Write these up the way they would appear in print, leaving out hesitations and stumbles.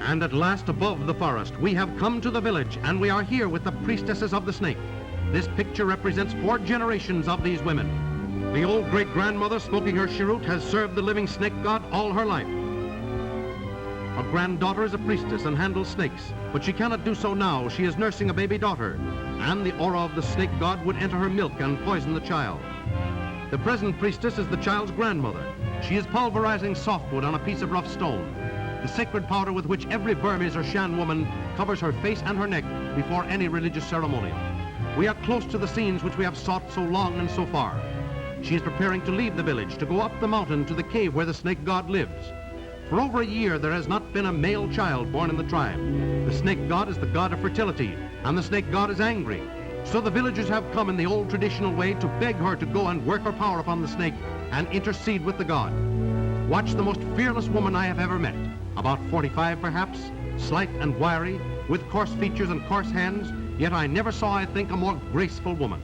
And at last, above the forest, we have come to the village, and we are here with the priestesses of the snake. This picture represents 4 generations of these women. The old great-grandmother smoking her cheroot has served the living snake god all her life. Her granddaughter is a priestess and handles snakes, but she cannot do so now. She is nursing a baby daughter, and the aura of the snake god would enter her milk and poison the child. The present priestess is the child's grandmother. She is pulverizing softwood on a piece of rough stone, the sacred powder with which every Burmese or Shan woman covers her face and her neck before any religious ceremonial. We are close to the scenes which we have sought so long and so far. She is preparing to leave the village, to go up the mountain to the cave where the snake god lives. For over a year, there has not been a male child born in the tribe. The snake god is the god of fertility, and the snake god is angry. So the villagers have come in the old traditional way to beg her to go and work her power upon the snake and intercede with the god. Watch the most fearless woman I have ever met. About 45 perhaps, slight and wiry, with coarse features and coarse hands, yet I never saw, I think, a more graceful woman.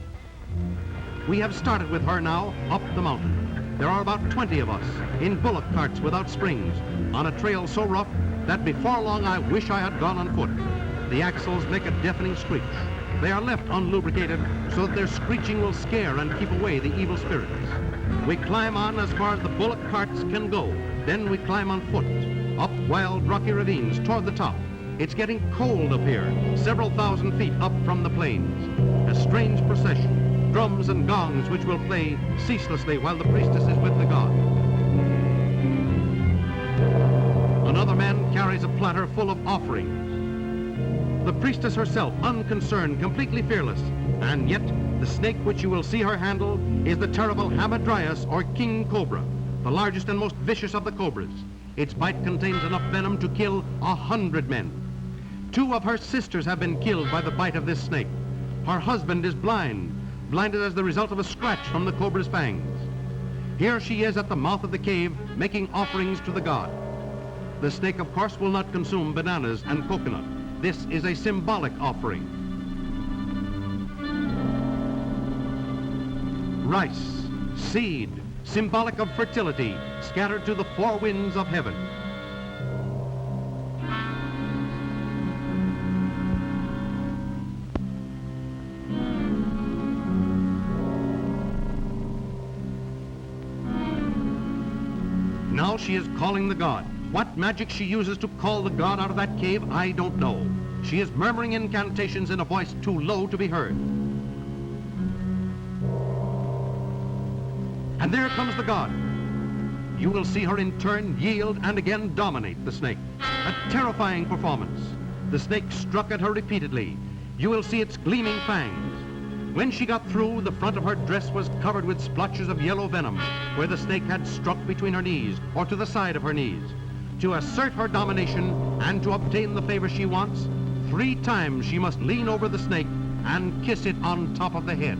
We have started with her now up the mountain. There are about 20 of us in bullock carts without springs, on a trail so rough that before long I wish I had gone on foot. The axles make a deafening screech. They are left unlubricated so that their screeching will scare and keep away the evil spirits. We climb on as far as the bullock carts can go. Then we climb on foot, up wild rocky ravines toward the top. It's getting cold up here, several thousand feet up from the plains. A strange procession, drums and gongs which will play ceaselessly while the priestess is with the god. Another man carries a platter full of offerings. The priestess herself, unconcerned, completely fearless, and yet the snake which you will see her handle is the terrible Hamadryas, or king cobra, the largest and most vicious of the cobras. Its bite contains enough venom to kill 100 men. 2 of her sisters have been killed by the bite of this snake. Her husband is blinded as the result of a scratch from the cobra's fangs. Here she is at the mouth of the cave, making offerings to the god. The snake, of course, will not consume bananas and coconut. This is a symbolic offering. Rice, seed, symbolic of fertility, scattered to the 4 winds of heaven. Now she is calling the god. What magic she uses to call the god out of that cave, I don't know. She is murmuring incantations in a voice too low to be heard. And there comes the god. You will see her in turn yield and again dominate the snake. A terrifying performance. The snake struck at her repeatedly. You will see its gleaming fangs. When she got through, the front of her dress was covered with splotches of yellow venom, where the snake had struck between her knees or to the side of her knees. To assert her domination and to obtain the favor she wants, 3 times she must lean over the snake and kiss it on top of the head.